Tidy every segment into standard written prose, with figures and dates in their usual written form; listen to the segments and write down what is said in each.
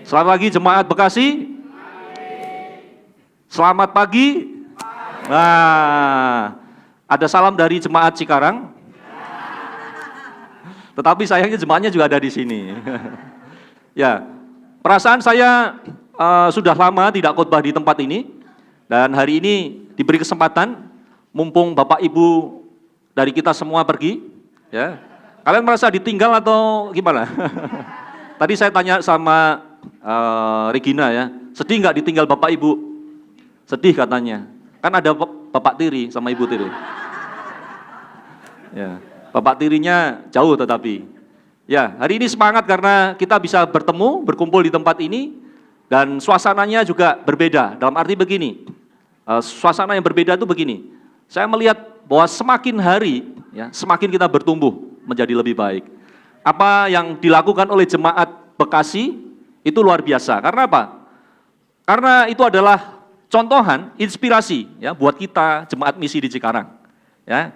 Selamat pagi jemaat Bekasi. Selamat pagi. Nah, ada salam dari jemaat Cikarang. Tetapi sayangnya jemaatnya juga ada di sini. Ya, perasaan saya sudah lama tidak khotbah di tempat ini, dan hari ini diberi kesempatan, mumpung Bapak Ibu dari kita semua pergi. Ya, kalian merasa ditinggal atau gimana? Tadi saya tanya sama Regina ya, sedih nggak ditinggal Bapak Ibu? Sedih katanya. Kan ada Bapak Tiri sama Ibu Tiri. Ya, Bapak Tirinya jauh tetapi. Ya, hari ini semangat karena kita bisa bertemu, berkumpul di tempat ini, dan suasananya juga berbeda. Dalam arti begini, suasana yang berbeda itu begini. Saya melihat bahwa semakin hari, ya, semakin kita bertumbuh menjadi lebih baik. Apa yang dilakukan oleh jemaat Bekasi itu luar biasa. Karena apa? Karena itu adalah contohan, inspirasi ya buat kita jemaat misi di Cikarang. Ya,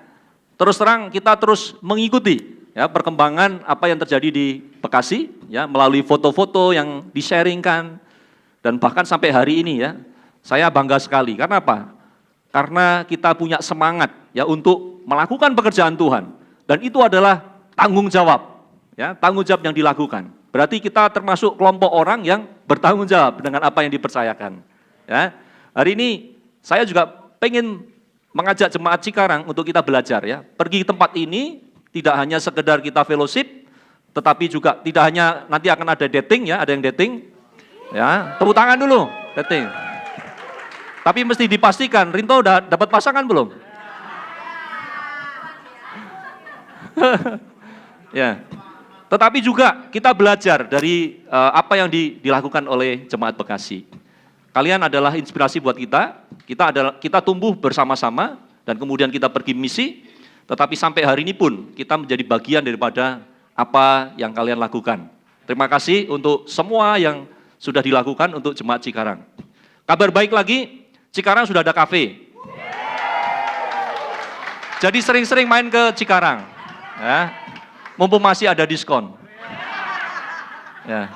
terus terang kita terus mengikuti ya perkembangan apa yang terjadi di Bekasi ya melalui foto-foto yang di-sharingkan, dan bahkan sampai hari ini ya saya bangga sekali. Karena apa? Karena kita punya semangat ya untuk melakukan pekerjaan Tuhan, dan itu adalah tanggung jawab ya, tanggung jawab yang dilakukan. Berarti kita termasuk kelompok orang yang bertanggung jawab dengan apa yang dipercayakan. Ya, hari ini saya juga pengen mengajak jemaat Cikarang untuk kita belajar ya. Pergi ke tempat ini tidak hanya sekedar kita fellowship, tetapi juga tidak hanya nanti akan ada dating ya, ada yang dating. Ya, tepuk tangan dulu, dating. Tapi mesti dipastikan, Rinto udah dapat pasangan belum? Ya. Tetapi juga kita belajar dari apa yang dilakukan oleh jemaat Bekasi. Kalian adalah inspirasi buat kita. Kita tumbuh bersama-sama dan kemudian kita pergi misi. Tetapi sampai hari ini pun kita menjadi bagian daripada apa yang kalian lakukan. Terima kasih untuk semua yang sudah dilakukan untuk jemaat Cikarang. Kabar baik lagi, Cikarang sudah ada kafe. Jadi sering-sering main ke Cikarang. Ya. Mumpung masih ada diskon. Ya.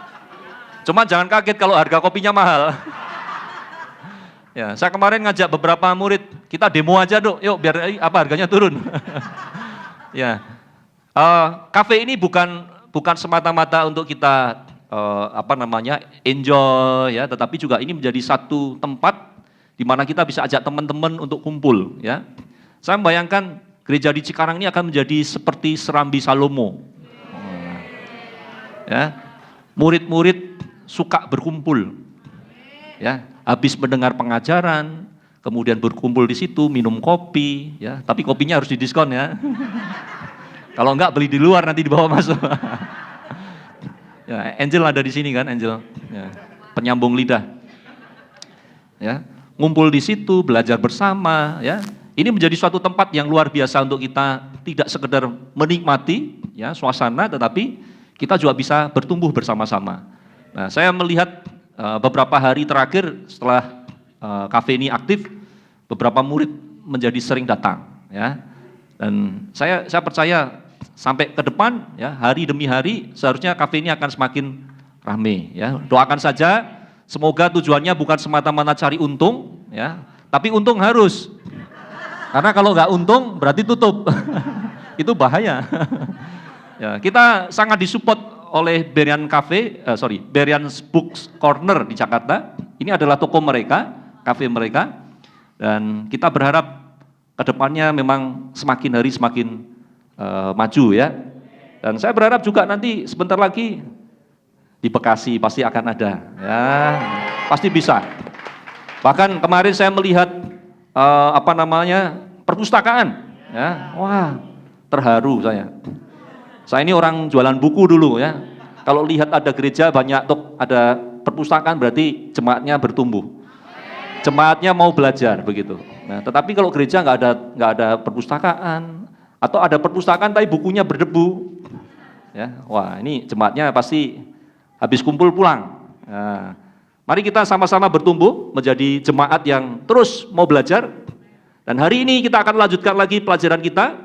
Cuma jangan kaget kalau harga kopinya mahal. Ya, saya kemarin ngajak beberapa murid, kita demo aja dong, yuk biar harganya turun. Ya. Kafe ini bukan semata-mata untuk kita enjoy ya, tetapi juga ini menjadi satu tempat di mana kita bisa ajak teman-teman untuk kumpul ya. Saya membayangkan gereja di Cikarang ini akan menjadi seperti Serambi Salomo. Ya, murid-murid suka berkumpul. Ya, habis mendengar pengajaran, kemudian berkumpul di situ, minum kopi, ya. Tapi kopinya harus didiskon ya. Kalau enggak beli di luar nanti dibawa masuk. Ya, Angel ada di sini kan, Angel. Ya, penyambung lidah. Ya, ngumpul di situ, belajar bersama, ya. Ini menjadi suatu tempat yang luar biasa untuk kita tidak sekedar menikmati ya suasana, tetapi kita juga bisa bertumbuh bersama-sama. Nah, saya melihat beberapa hari terakhir setelah kafe ini aktif, beberapa murid menjadi sering datang ya. Dan saya percaya sampai ke depan ya, hari demi hari seharusnya kafe ini akan semakin ramai ya. Doakan saja semoga tujuannya bukan semata-mata cari untung ya, tapi untung harus. Karena kalau nggak untung berarti tutup. Itu bahaya. Ya, kita sangat disupport oleh Berean Books Corner di Jakarta. Ini adalah toko mereka, kafe mereka. Dan kita berharap ke depannya memang semakin hari semakin maju ya. Dan saya berharap juga nanti sebentar lagi di Bekasi pasti akan ada ya. Pasti bisa. Bahkan kemarin saya melihat perpustakaan ya. Wah, terharu saya. Saya ini orang jualan buku dulu ya. Kalau lihat ada gereja banyak ada perpustakaan berarti jemaatnya bertumbuh. Jemaatnya mau belajar begitu. Nah, tetapi kalau gereja nggak ada perpustakaan atau ada perpustakaan tapi bukunya berdebu. Ya, wah, ini jemaatnya pasti habis kumpul pulang. Nah, mari kita sama-sama bertumbuh menjadi jemaat yang terus mau belajar. Dan hari ini kita akan lanjutkan lagi pelajaran kita.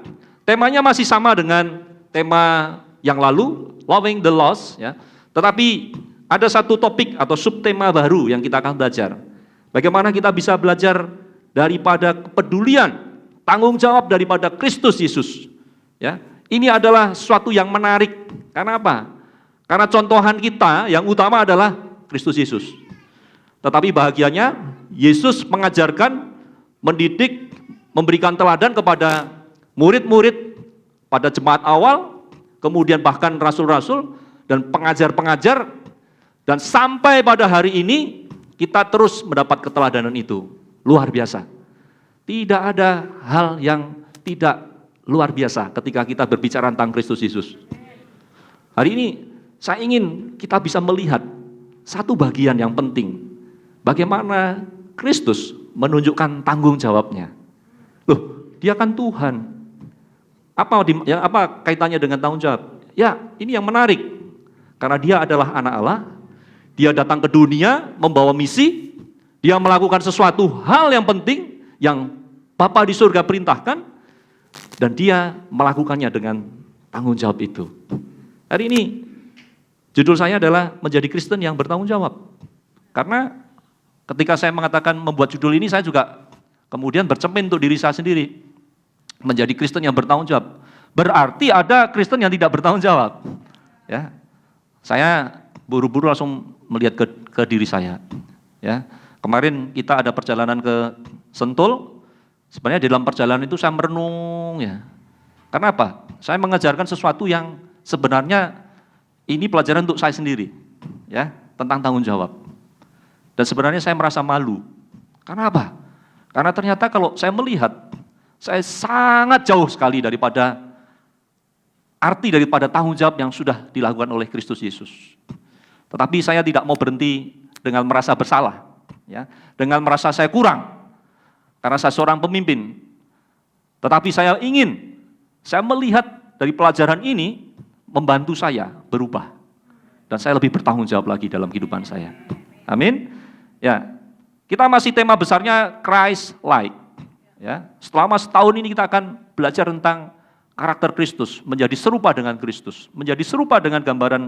Temanya masih sama dengan tema yang lalu, Loving the Lost ya. Tetapi ada satu topik atau subtema baru yang kita akan belajar. Bagaimana kita bisa belajar daripada kepedulian, tanggung jawab daripada Kristus Yesus. Ya, ini adalah suatu yang menarik. Karena apa? Karena contohan kita yang utama adalah Kristus Yesus. Tetapi bahagianya Yesus mengajarkan, mendidik, memberikan teladan kepada murid-murid pada jemaat awal, kemudian bahkan rasul-rasul dan pengajar-pengajar, dan sampai pada hari ini kita terus mendapat keteladanan itu. Luar biasa. Tidak ada hal yang tidak luar biasa ketika kita berbicara tentang Kristus Yesus. Hari ini saya ingin kita bisa melihat satu bagian yang penting. Bagaimana Kristus menunjukkan tanggung jawabnya. Loh, dia kan Tuhan. Apa kaitannya dengan tanggung jawab? Ya, ini yang menarik. Karena dia adalah anak Allah, dia datang ke dunia membawa misi, dia melakukan sesuatu hal yang penting yang Bapa di surga perintahkan, dan dia melakukannya dengan tanggung jawab itu. Hari ini judul saya adalah menjadi Kristen yang bertanggung jawab. Karena ketika saya mengatakan membuat judul ini, saya juga kemudian bercermin untuk diri saya sendiri. Menjadi Kristen yang bertanggung jawab. Berarti ada Kristen yang tidak bertanggung jawab. Ya, saya buru-buru langsung melihat ke diri saya. Ya, kemarin kita ada perjalanan ke Sentul. Sebenarnya di dalam perjalanan itu saya merenung ya. Karena apa? Saya mengajarkan sesuatu yang sebenarnya ini pelajaran untuk saya sendiri, ya, tentang tanggung jawab. Dan sebenarnya saya merasa malu. Karena apa? Karena ternyata kalau saya melihat, saya sangat jauh sekali daripada arti daripada tanggung jawab yang sudah dilakukan oleh Kristus Yesus. Tetapi saya tidak mau berhenti dengan merasa bersalah, ya, dengan merasa saya kurang. Karena saya seorang pemimpin, tetapi saya melihat dari pelajaran ini membantu saya berubah, dan saya lebih bertanggung jawab lagi dalam kehidupan saya. Amin. Ya, kita masih tema besarnya Christ-like. Ya, selama setahun ini kita akan belajar tentang karakter Kristus, menjadi serupa dengan Kristus, menjadi serupa dengan gambaran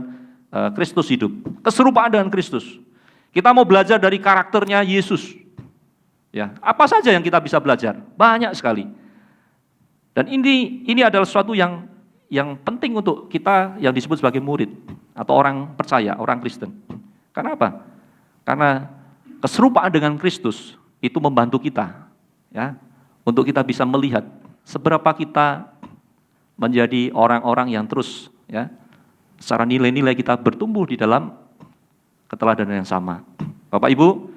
Kristus hidup, keserupaan dengan Kristus. Kita mau belajar dari karakternya Yesus. Ya, apa saja yang kita bisa belajar? Banyak sekali. Dan ini adalah sesuatu yang penting untuk kita yang disebut sebagai murid atau orang percaya, orang Kristen. Karena apa? Karena keserupaan dengan Kristus itu membantu kita, ya, untuk kita bisa melihat seberapa kita menjadi orang-orang yang terus, ya, secara nilai-nilai kita bertumbuh di dalam keteladanan yang sama. Bapak Ibu,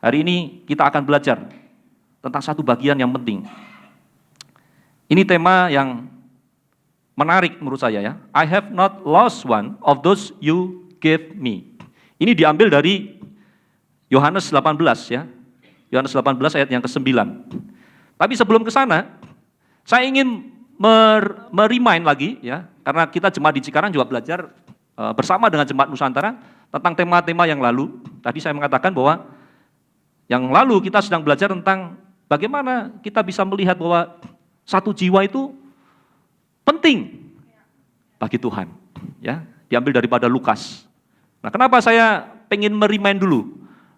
hari ini kita akan belajar tentang satu bagian yang penting. Ini tema yang menarik menurut saya ya. I have not lost one of those you gave me. Ini diambil dari Yohanes 18 ya. Yohanes 18 ayat yang ke-9. Tapi sebelum ke sana, saya ingin merimain lagi ya, karena kita jemaat di Cikarang juga belajar bersama dengan jemaat Nusantara tentang tema-tema yang lalu. Tadi saya mengatakan bahwa yang lalu kita sedang belajar tentang bagaimana kita bisa melihat bahwa satu jiwa itu penting bagi Tuhan. Ya, diambil daripada Lukas. Nah, kenapa saya pengen merimain dulu?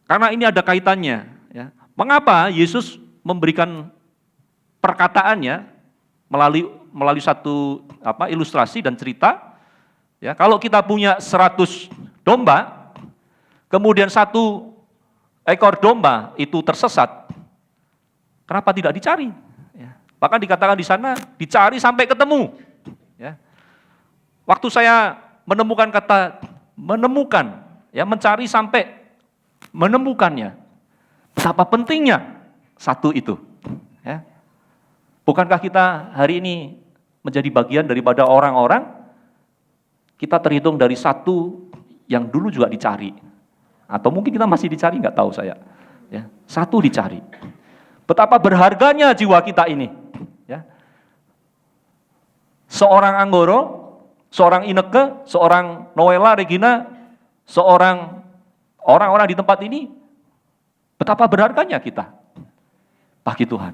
Karena ini ada kaitannya. Ya. Mengapa Yesus memberikan perkataannya melalui satu ilustrasi dan cerita? Ya, kalau kita punya 100 domba, kemudian satu ekor domba itu tersesat, kenapa tidak dicari? Ya. Bahkan dikatakan di sana, dicari sampai ketemu. Ya. Waktu saya menemukan kata menemukan, ya, mencari sampai menemukannya, betapa pentingnya satu itu. Ya. Bukankah kita hari ini menjadi bagian daripada orang-orang, kita terhitung dari satu yang dulu juga dicari. Atau mungkin kita masih dicari, nggak tahu saya. Ya, satu dicari. Betapa berharganya jiwa kita ini. Ya. Seorang Anggoro, seorang Ineke, seorang Noela, Regina, seorang orang-orang di tempat ini, betapa berharganya kita bagi Tuhan.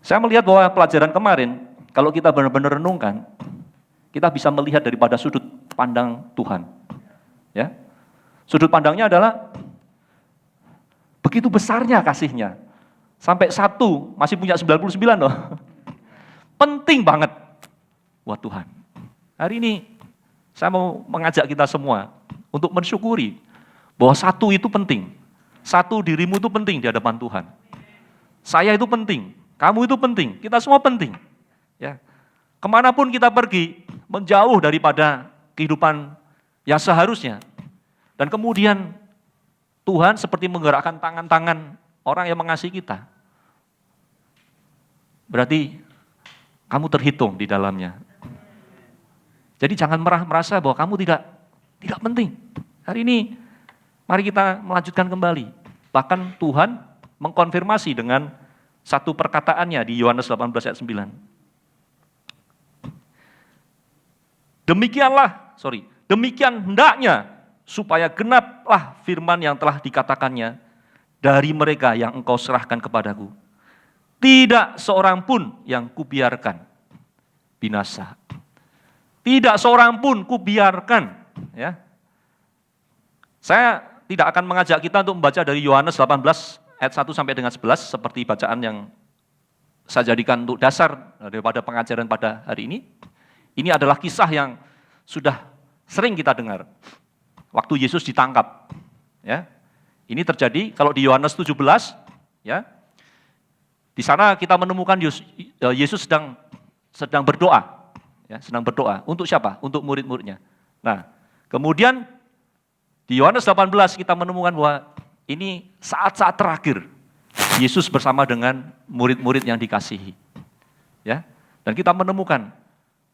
Saya melihat bahwa pelajaran kemarin, kalau kita benar-benar renungkan, kita bisa melihat daripada sudut pandang Tuhan. Ya. Sudut pandangnya adalah begitu besarnya kasihnya. Sampai satu masih punya 99 loh. Penting banget buat Tuhan. Hari ini saya mau mengajak kita semua untuk mensyukuri bahwa satu itu penting. Satu dirimu itu penting di hadapan Tuhan. Saya itu penting, kamu itu penting, kita semua penting. Ya. Kemanapun kita pergi, menjauh daripada kehidupan yang seharusnya. Dan kemudian Tuhan seperti menggerakkan tangan-tangan orang yang mengasihi kita. Berarti kamu terhitung di dalamnya. Jadi jangan merasa bahwa kamu tidak penting. Hari ini mari kita melanjutkan kembali. Bahkan Tuhan mengkonfirmasi dengan satu perkataannya di Yohanes 18 ayat 9. Demikian hendaknya supaya genaplah firman yang telah dikatakannya, dari mereka yang engkau serahkan kepadaku. Tidak seorang pun yang kubiarkan binasa. Tidak seorang pun kubiarkan. Ya. Saya tidak akan mengajak kita untuk membaca dari Yohanes 18 ayat 1 sampai dengan 11 seperti bacaan yang saya jadikan untuk dasar daripada pengajaran pada hari ini. Ini adalah kisah yang sudah sering kita dengar. Waktu Yesus ditangkap. Ya. Ini terjadi kalau di Yohanes 17, ya. Di sana kita menemukan Yesus sedang berdoa. Ya, sedang berdoa. Untuk siapa? Untuk murid-muridnya. Nah, kemudian di Yohanes 18 kita menemukan bahwa ini saat-saat terakhir Yesus bersama dengan murid-murid yang dikasihi. Ya. Dan kita menemukan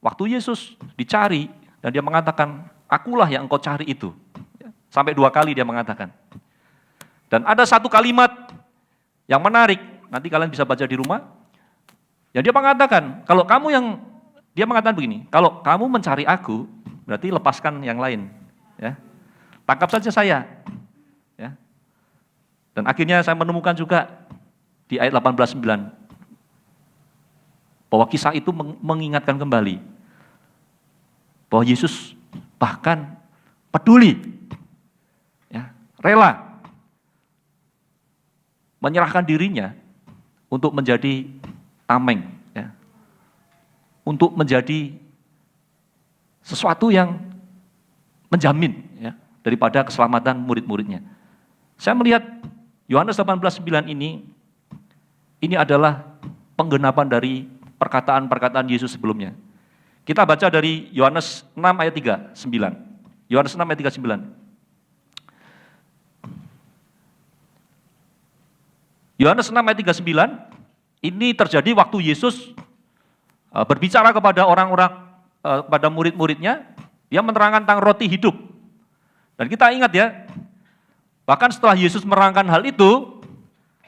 waktu Yesus dicari dan dia mengatakan, akulah yang engkau cari itu. Ya. Sampai 2 kali dia mengatakan. Dan ada satu kalimat yang menarik, nanti kalian bisa baca di rumah. Yang dia mengatakan, dia mengatakan begini, kalau kamu mencari aku, berarti lepaskan yang lain. Ya. Tangkap saja saya. Ya. Dan akhirnya saya menemukan juga di ayat 18:9 bahwa kisah itu mengingatkan kembali bahwa Yesus bahkan peduli, ya, rela menyerahkan dirinya untuk menjadi tameng, ya, untuk menjadi sesuatu yang menjamin, ya, daripada keselamatan murid-muridnya. Saya melihat Yohanes 18:9 ini adalah penggenapan dari perkataan-perkataan Yesus sebelumnya. Kita baca dari Yohanes 6 ayat 39. Yohanes 6 ayat 39. Yohanes 6 ayat 39 ini terjadi waktu Yesus berbicara kepada orang-orang, kepada murid-muridnya, dia menerangkan tentang roti hidup. Dan kita ingat ya, bahkan setelah Yesus menerangkan hal itu,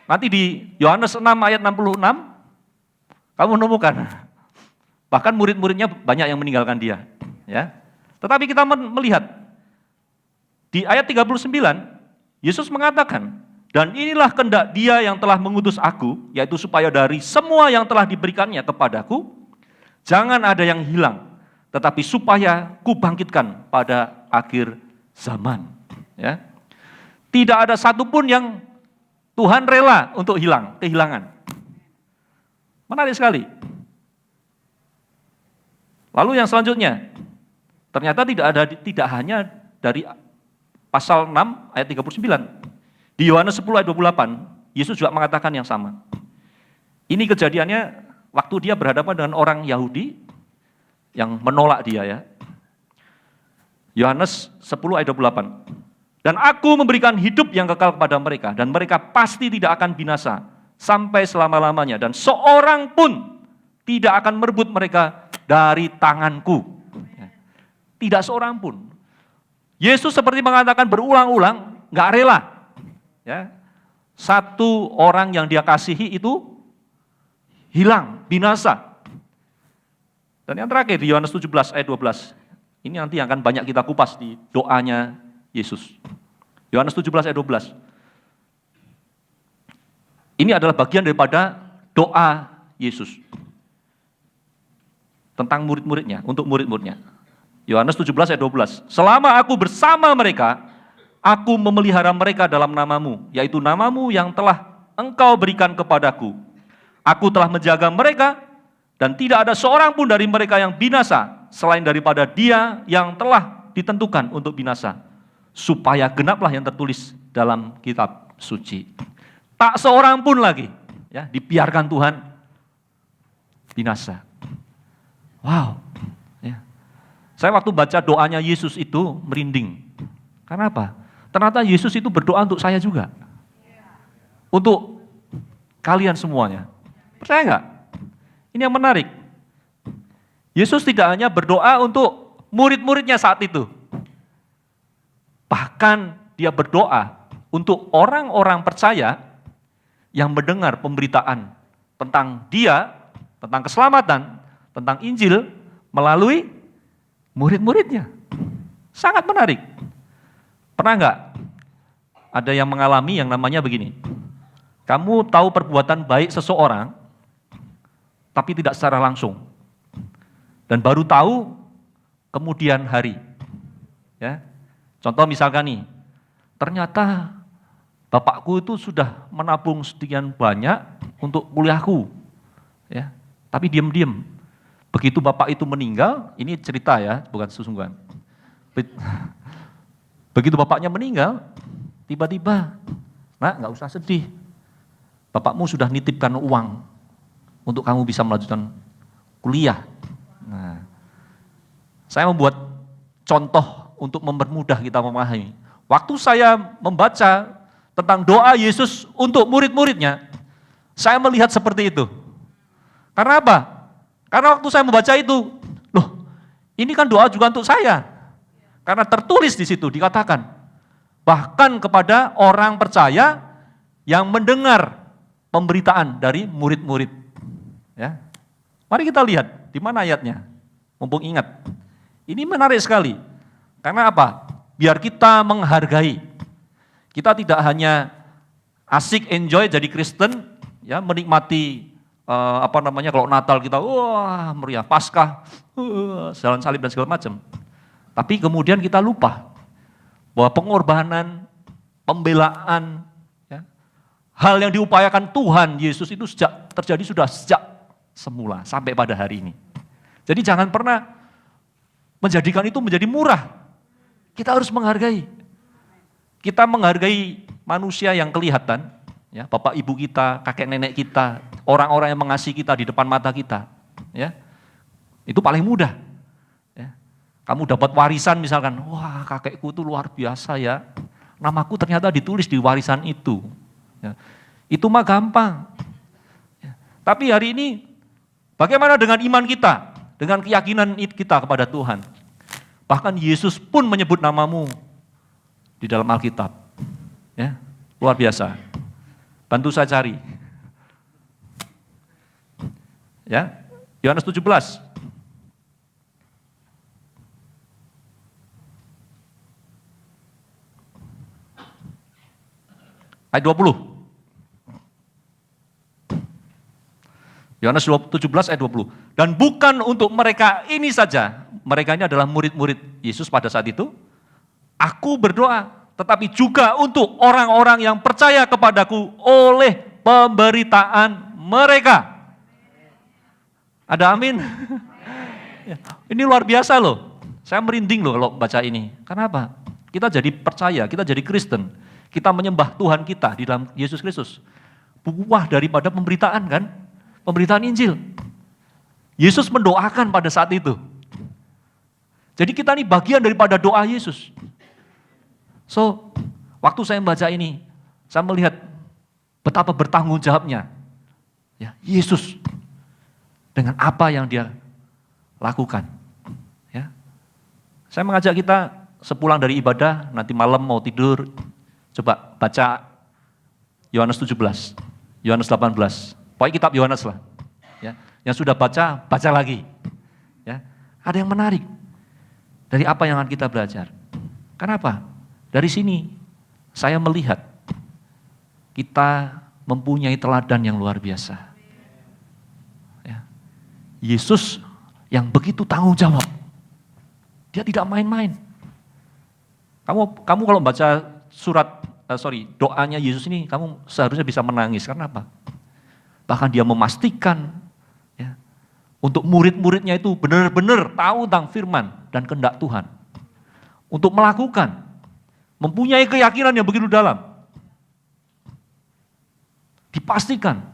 nanti di Yohanes 6 ayat 66, kamu menemukan, bahkan murid-muridnya banyak yang meninggalkan dia. Ya. Tetapi kita melihat, di ayat 39, Yesus mengatakan, dan inilah kehendak Dia yang telah mengutus aku, yaitu supaya dari semua yang telah diberikannya kepadaku, jangan ada yang hilang, tetapi supaya kubangkitkan pada akhir zaman. Ya. Tidak ada satupun yang Tuhan rela untuk kehilangan. Menarik sekali. Lalu yang selanjutnya, ternyata tidak hanya dari pasal 6 ayat 39. Di Yohanes 10 ayat 28, Yesus juga mengatakan yang sama. Ini kejadiannya waktu dia berhadapan dengan orang Yahudi yang menolak dia, ya. Yohanes 10 ayat 28. Dan aku memberikan hidup yang kekal kepada mereka, dan mereka pasti tidak akan binasa sampai selama-lamanya, dan seorang pun tidak akan merebut mereka dari tanganku. Tidak seorang pun. Yesus seperti mengatakan berulang-ulang, nggak rela. Ya, satu orang yang dia kasihi itu hilang, binasa. Dan yang terakhir di Yohanes 17 ayat 12. Ini nanti akan banyak kita kupas di doanya Yesus. Yohanes 17 ayat 12. Ini adalah bagian daripada doa Yesus tentang murid-muridnya, untuk murid-muridnya. Yohanes 17 ayat 12. Selama aku bersama mereka, Aku memelihara mereka dalam namamu, yaitu namamu yang telah engkau berikan kepadaku. Aku telah menjaga mereka, dan tidak ada seorang pun dari mereka yang binasa, selain daripada dia yang telah ditentukan untuk binasa, supaya genaplah yang tertulis dalam kitab suci. Tak seorang pun lagi, ya, dibiarkan Tuhan binasa. Wow, ya. Saya waktu baca doanya Yesus itu merinding. Karena apa? Ternyata Yesus itu berdoa untuk saya juga. Untuk kalian semuanya. Percaya nggak? Ini yang menarik. Yesus tidak hanya berdoa untuk murid-muridnya saat itu. Bahkan dia berdoa untuk orang-orang percaya yang mendengar pemberitaan tentang dia, tentang keselamatan, tentang Injil melalui murid-muridnya. Sangat menarik. Pernah nggak ada yang mengalami yang namanya begini? Kamu tahu perbuatan baik seseorang, tapi tidak secara langsung. Dan baru tahu kemudian hari. Ya. Contoh misalkan nih, ternyata bapakku itu sudah menabung sekian banyak untuk kuliahku. Ya. Tapi diam-diam. Begitu bapak itu meninggal, ini cerita ya, bukan sesungguhan. Begitu bapaknya meninggal, tiba-tiba, nak nggak usah sedih. Bapakmu sudah nitipkan uang untuk kamu bisa melanjutkan kuliah. Nah, saya membuat contoh untuk mempermudah kita memahami. Waktu saya membaca tentang doa Yesus untuk murid-muridnya, saya melihat seperti itu. Karena apa? Karena waktu saya membaca itu, loh, ini kan doa juga untuk saya. Karena tertulis di situ, dikatakan, bahkan kepada orang percaya yang mendengar pemberitaan dari murid-murid. Ya. Mari kita lihat, di mana ayatnya? Mumpung ingat. Ini menarik sekali. Karena apa? Biar kita menghargai. Kita tidak hanya asik enjoy jadi Kristen, ya, menikmati kalau Natal kita wah meriah, Paskah, jalan salib dan segala macam. Tapi kemudian kita lupa bahwa pengorbanan, pembelaan, ya, hal yang diupayakan Tuhan Yesus itu terjadi sudah sejak semula sampai pada hari ini. Jadi jangan pernah menjadikan itu menjadi murah. Kita harus menghargai. Kita menghargai manusia yang kelihatan, ya, bapak ibu kita, kakek nenek kita, orang-orang yang mengasihi kita di depan mata kita, ya. Itu paling mudah. Ya. Kamu dapat warisan misalkan, wah kakekku itu luar biasa ya, namaku ternyata ditulis di warisan itu. Ya. Itu mah gampang. Ya. Tapi hari ini, bagaimana dengan iman kita? Dengan keyakinan kita kepada Tuhan. Bahkan Yesus pun menyebut namamu di dalam Alkitab. Ya, luar biasa. Bantu saya cari. Ya, Yohanes 17. Ayat 20. Yohanes 17 ayat 20. Dan bukan untuk mereka ini saja. Mereka ini adalah murid-murid Yesus pada saat itu. Aku berdoa, tetapi juga untuk orang-orang yang percaya kepadaku oleh pemberitaan mereka. Ada amin? Ini luar biasa loh. Saya merinding loh kalau baca ini. Kenapa? Kita jadi percaya, kita jadi Kristen. Kita menyembah Tuhan kita di dalam Yesus Kristus. Buah daripada pemberitaan kan? Pemberitaan Injil. Yesus mendoakan pada saat itu. Jadi kita ini bagian daripada doa Yesus. So, waktu saya membaca ini, saya melihat betapa bertanggung jawabnya. Ya, Yesus dengan apa yang dia lakukan. Ya. Saya mengajak kita sepulang dari ibadah, nanti malam mau tidur, coba baca Yohanes 17, Yohanes 18. Pokoknya kitab Yohanes lah. Ya. Yang sudah baca, baca lagi. Ya. Ada yang menarik dari apa yang akan kita belajar. Kenapa? Dari sini saya melihat kita mempunyai teladan yang luar biasa. Ya. Yesus yang begitu tanggung jawab. Dia tidak main-main. Kamu kalau baca doanya Yesus ini kamu seharusnya bisa menangis. Karena apa? Bahkan dia memastikan ya, untuk murid-muridnya itu benar-benar tahu tentang firman dan kehendak Tuhan. Untuk melakukan, mempunyai keyakinan yang begitu dalam. Dipastikan.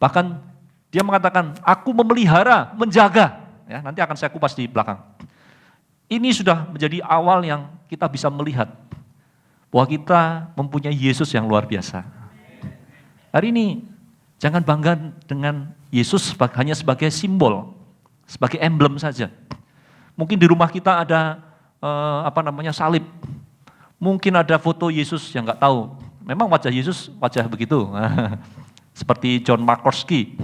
Bahkan dia mengatakan, aku memelihara, menjaga. Ya, nanti akan saya kupas di belakang. Ini sudah menjadi awal yang kita bisa melihat bahwa kita mempunyai Yesus yang luar biasa. Hari ini jangan bangga dengan Yesus hanya sebagai simbol, sebagai emblem saja. Mungkin di rumah kita ada salib. Mungkin ada foto Yesus yang nggak tahu. Memang wajah Yesus wajah begitu, seperti John Markowski.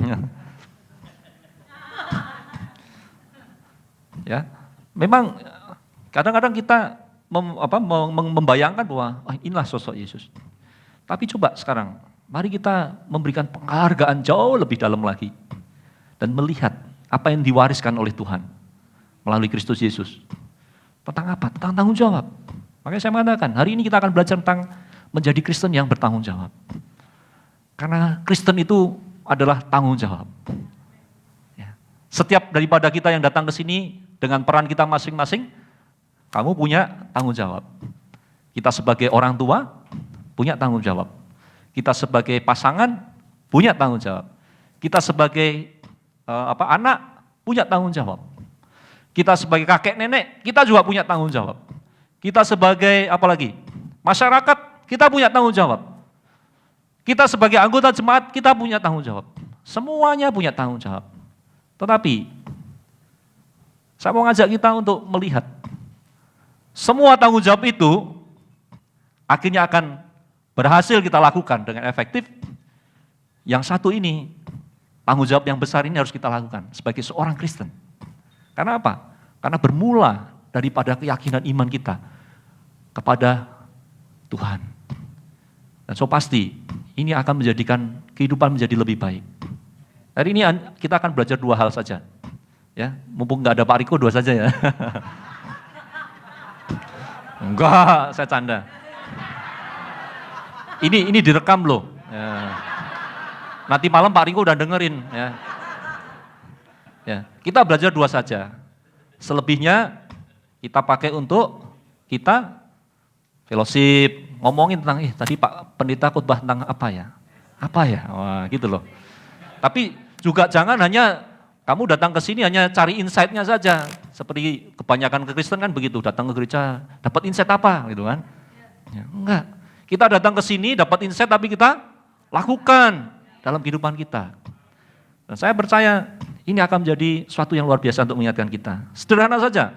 Ya, memang kadang-kadang kita membayangkan bahwa inilah sosok Yesus. Tapi coba sekarang, mari kita memberikan penghargaan jauh lebih dalam lagi dan melihat apa yang diwariskan oleh Tuhan melalui Kristus Yesus. Tentang apa? Tentang tanggung jawab. Makanya saya mengatakan, hari ini kita akan belajar tentang menjadi Kristen yang bertanggung jawab. Karena Kristen itu adalah tanggung jawab. Ya. Setiap daripada kita yang datang ke sini dengan peran kita masing-masing, kamu punya tanggung jawab. Kita sebagai orang tua punya tanggung jawab. Kita sebagai pasangan punya tanggung jawab. Kita sebagai anak punya tanggung jawab. Kita sebagai kakek nenek kita juga punya tanggung jawab. Kita sebagai masyarakat kita punya tanggung jawab. Kita sebagai anggota jemaat kita punya tanggung jawab. Semuanya punya tanggung jawab. Tetapi saya mau ngajak kita untuk melihat semua tanggung jawab itu akhirnya akan berhasil kita lakukan dengan efektif. Yang satu ini, tanggung jawab yang besar ini harus kita lakukan sebagai seorang Kristen. Karena apa? Karena bermula daripada keyakinan iman kita kepada Tuhan. Dan pasti ini akan menjadikan kehidupan menjadi lebih baik. Hari ini kita akan belajar dua hal saja. Ya, mumpung nggak ada Pak Riko, dua saja ya. Enggak, saya canda. Ini direkam loh. Ya. Nanti malam Pak Riko udah dengerin. Ya. Kita belajar dua saja. Selebihnya kita pakai untuk kita fellowship, ngomongin tentang tadi Pak Pendeta khotbah tentang apa ya? Wah, gitu loh. Tapi juga jangan hanya kamu datang ke sini hanya cari insight-nya saja. Seperti kebanyakan Kristen kan begitu, datang ke gereja dapat insight apa gitu kan. Ya, enggak. Kita datang ke sini dapat insight tapi kita lakukan dalam kehidupan kita. Dan saya percaya ini akan menjadi suatu yang luar biasa untuk mengingatkan kita. Sederhana saja.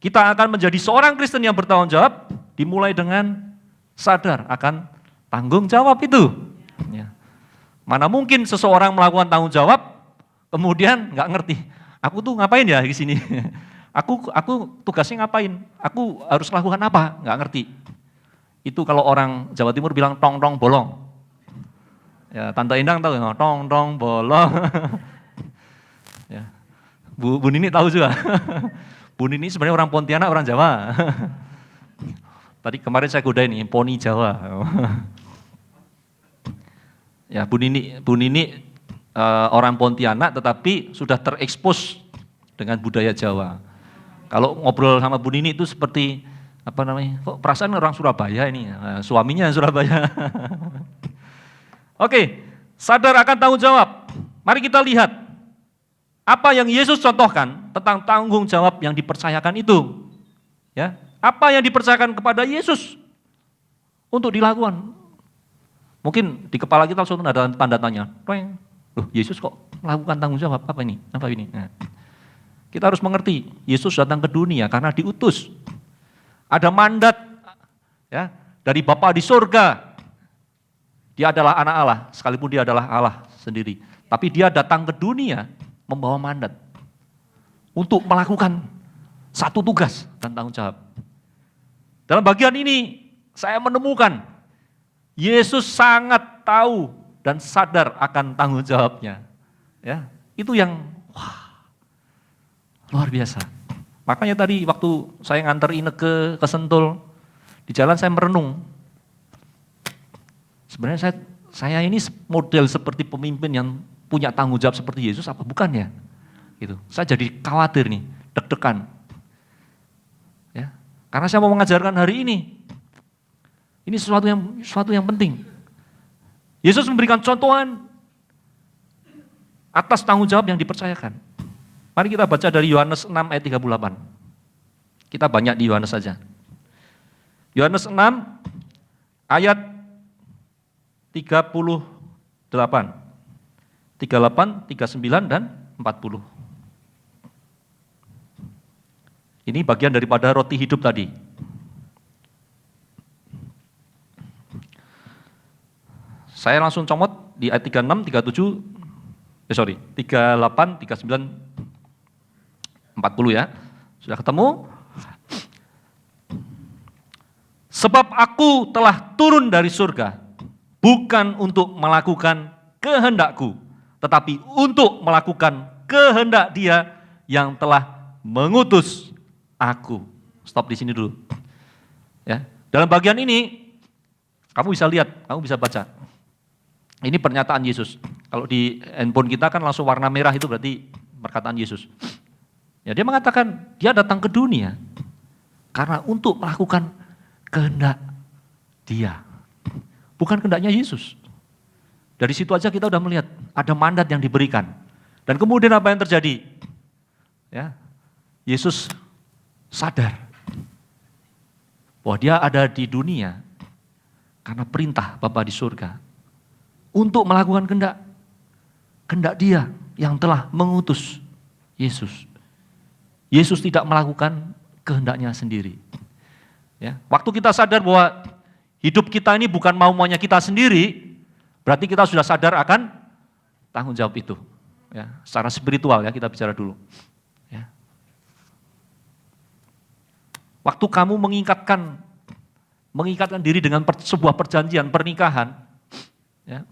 Kita akan menjadi seorang Kristen yang bertanggung jawab dimulai dengan sadar akan tanggung jawab itu. Ya. Mana mungkin seseorang melakukan tanggung jawab kemudian nggak ngerti, aku tuh ngapain ya di sini? Aku tugasnya ngapain? Aku harus lakukan apa? Nggak ngerti. Itu kalau orang Jawa Timur bilang tong-tong bolong. Ya, Tante Endang tahu nggak? Tong-tong bolong. Ya. Bu Nini tahu juga. Bu Nini sebenarnya orang Pontianak, orang Jawa. Tadi kemarin saya godain nih, poni Jawa. Ya, Bu Nini orang Pontianak tetapi sudah terekspos dengan budaya Jawa. Kalau ngobrol sama Bu Nini itu seperti kok perasaan orang Surabaya ini, suaminya Surabaya. Oke, sadar akan tanggung jawab. Mari kita lihat apa yang Yesus contohkan tentang tanggung jawab yang dipercayakan itu. Ya, apa yang dipercayakan kepada Yesus untuk dilakukan. Mungkin di kepala kita langsung ada tanda tanya. Loh, Yesus kok melakukan tanggung jawab apa ini? Nah, kita harus mengerti, Yesus datang ke dunia karena diutus. Ada mandat ya dari Bapa di surga. Dia adalah anak Allah, sekalipun dia adalah Allah sendiri. Tapi dia datang ke dunia membawa mandat untuk melakukan satu tugas dan tanggung jawab. Dalam bagian ini saya menemukan Yesus sangat tahu dan sadar akan tanggung jawabnya. Ya, itu yang luar biasa. Makanya tadi waktu saya nganter Ineke ke Sentul, di jalan saya merenung, sebenarnya saya ini model seperti pemimpin yang punya tanggung jawab seperti Yesus apa bukan ya? Gitu. Saya jadi khawatir nih, deg-degan. Ya, karena saya mau mengajarkan hari ini. Ini sesuatu yang penting. Yesus memberikan contohan atas tanggung jawab yang dipercayakan. Mari kita baca dari Yohanes 6 ayat 38. Kita banyak di Yohanes saja. Yohanes 6 ayat 38, 38, 39 dan 40. Ini bagian daripada roti hidup tadi. Saya langsung comot di ayat 36, 37, 38, 39, 40 ya. Sudah ketemu? Sebab aku telah turun dari surga, bukan untuk melakukan kehendakku, tetapi untuk melakukan kehendak Dia yang telah mengutus aku. Stop di sini dulu. Ya, dalam bagian ini, kamu bisa lihat, kamu bisa baca. Ini pernyataan Yesus. Kalau di handphone kita kan langsung warna merah itu berarti perkataan Yesus. Ya, dia mengatakan dia datang ke dunia karena untuk melakukan kehendak Dia, bukan kehendaknya Yesus. Dari situ aja kita udah melihat ada mandat yang diberikan. Dan kemudian apa yang terjadi? Ya, Yesus sadar bahwa Dia ada di dunia karena perintah Bapa di surga untuk melakukan kehendak Dia yang telah mengutus Yesus. Yesus tidak melakukan kehendaknya sendiri. Ya, waktu kita sadar bahwa hidup kita ini bukan mau-maunya kita sendiri, berarti kita sudah sadar akan tanggung jawab itu. Ya, secara spiritual ya kita bicara dulu. Ya. Waktu kamu mengikatkan diri dengan sebuah perjanjian pernikahan, ya,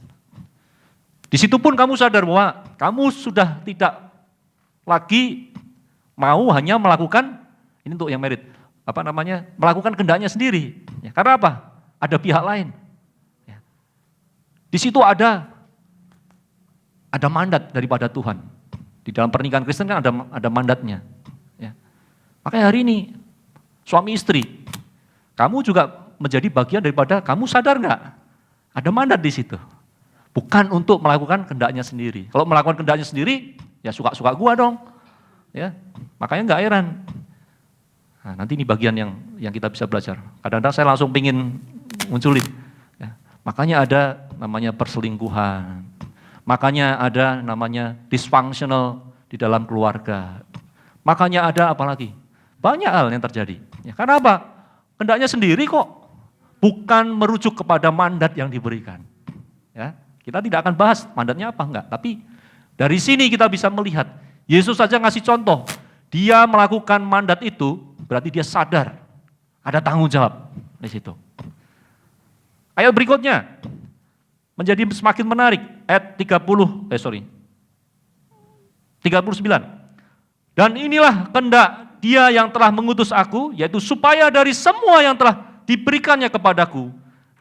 di situ pun kamu sadar bahwa kamu sudah tidak lagi mau hanya melakukan, ini untuk yang married, melakukan kehendaknya sendiri. Ya, karena apa? Ada pihak lain. Ya. Di situ ada mandat daripada Tuhan. Di dalam pernikahan Kristen kan ada mandatnya. Ya. Makanya hari ini suami istri, kamu juga menjadi bagian daripada, kamu sadar nggak? Ada mandat di situ. Bukan untuk melakukan kehendaknya sendiri. Kalau melakukan kehendaknya sendiri, ya suka-suka gua dong. Ya, makanya nggak heran. Nah, nanti ini bagian yang kita bisa belajar. Kadang-kadang saya langsung pingin munculin. Ya. Makanya ada namanya perselingkuhan. Makanya ada namanya dysfunctional di dalam keluarga. Makanya ada apa lagi? Banyak hal yang terjadi. Ya, karena apa? Kehendaknya sendiri kok. Bukan merujuk kepada mandat yang diberikan. Ya, kita tidak akan bahas mandatnya apa enggak. Tapi dari sini kita bisa melihat. Yesus saja ngasih contoh. Dia melakukan mandat itu, berarti dia sadar ada tanggung jawab di situ. Ayat berikutnya menjadi semakin menarik. Ayat 39. Dan inilah kehendak Dia yang telah mengutus aku, yaitu supaya dari semua yang telah diberikannya kepadaku,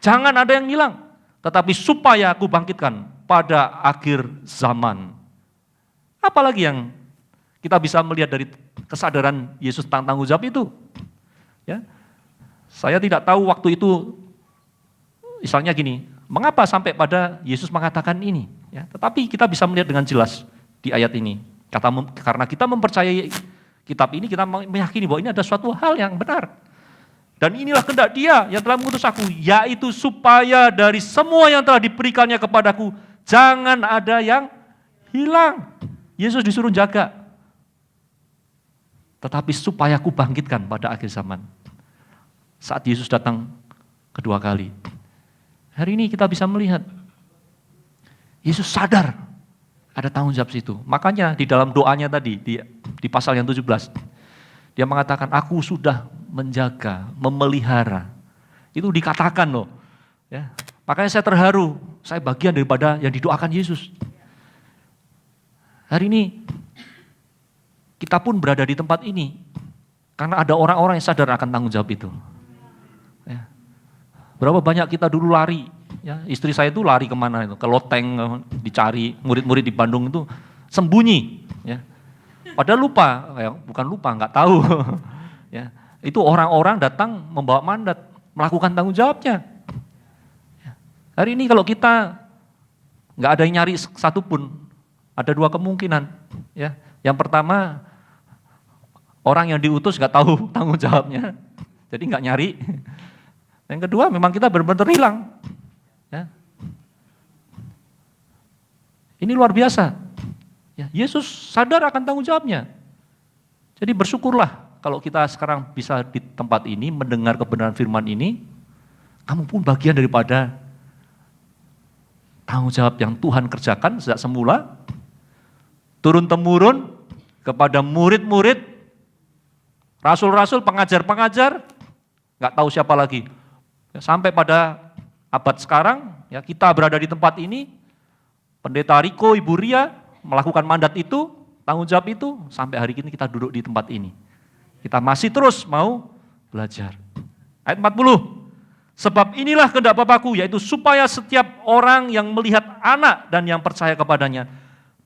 jangan ada yang hilang, tetapi supaya aku bangkitkan pada akhir zaman. Apalagi yang kita bisa melihat dari kesadaran Yesus tentang tanggung jawab itu? Ya, saya tidak tahu waktu itu, misalnya gini, mengapa sampai pada Yesus mengatakan ini? Ya, tetapi kita bisa melihat dengan jelas di ayat ini. Karena kita mempercayai kitab ini, kita meyakini bahwa ini ada suatu hal yang benar. Dan inilah kehendak Dia yang telah mengutus aku, yaitu supaya dari semua yang telah diberikannya kepadaku, jangan ada yang hilang. Yesus disuruh jaga. Tetapi supaya aku bangkitkan pada akhir zaman. Saat Yesus datang kedua kali. Hari ini kita bisa melihat, Yesus sadar ada tanggung jawab situ. Makanya di dalam doanya tadi, di pasal yang 17, dia mengatakan, aku sudah menjaga, memelihara. Itu dikatakan loh. Ya. Makanya saya terharu, saya bagian daripada yang didoakan Yesus. Hari ini, kita pun berada di tempat ini, karena ada orang-orang yang sadar akan tanggung jawab itu. Ya. Berapa banyak kita dulu lari, Ya, istri saya itu lari kemana itu, ke loteng dicari, murid-murid di Bandung itu sembunyi. Ya. Padahal lupa, ya, bukan lupa, nggak tahu. Ya, itu orang-orang datang membawa mandat, melakukan tanggung jawabnya. Ya. Hari ini kalau kita nggak ada yang nyari satupun, ada dua kemungkinan. Ya. Yang pertama, orang yang diutus nggak tahu tanggung jawabnya, jadi nggak nyari. Yang kedua, memang kita benar-benar hilang. Ya. Ini luar biasa. Ya, Yesus sadar akan tanggung jawabnya. Jadi bersyukurlah kalau kita sekarang bisa di tempat ini mendengar kebenaran firman ini, kamu pun bagian daripada tanggung jawab yang Tuhan kerjakan sejak semula, turun-temurun kepada murid-murid, rasul-rasul, pengajar-pengajar, nggak tahu siapa lagi. Sampai pada abad sekarang, ya kita berada di tempat ini, Pendeta Riko, Ibu Ria melakukan mandat itu, tanggung jawab itu, sampai hari ini kita duduk di tempat ini. Kita masih terus mau belajar. Ayat 40, sebab inilah kehendak Bapa-Ku, yaitu supaya setiap orang yang melihat anak dan yang percaya kepadanya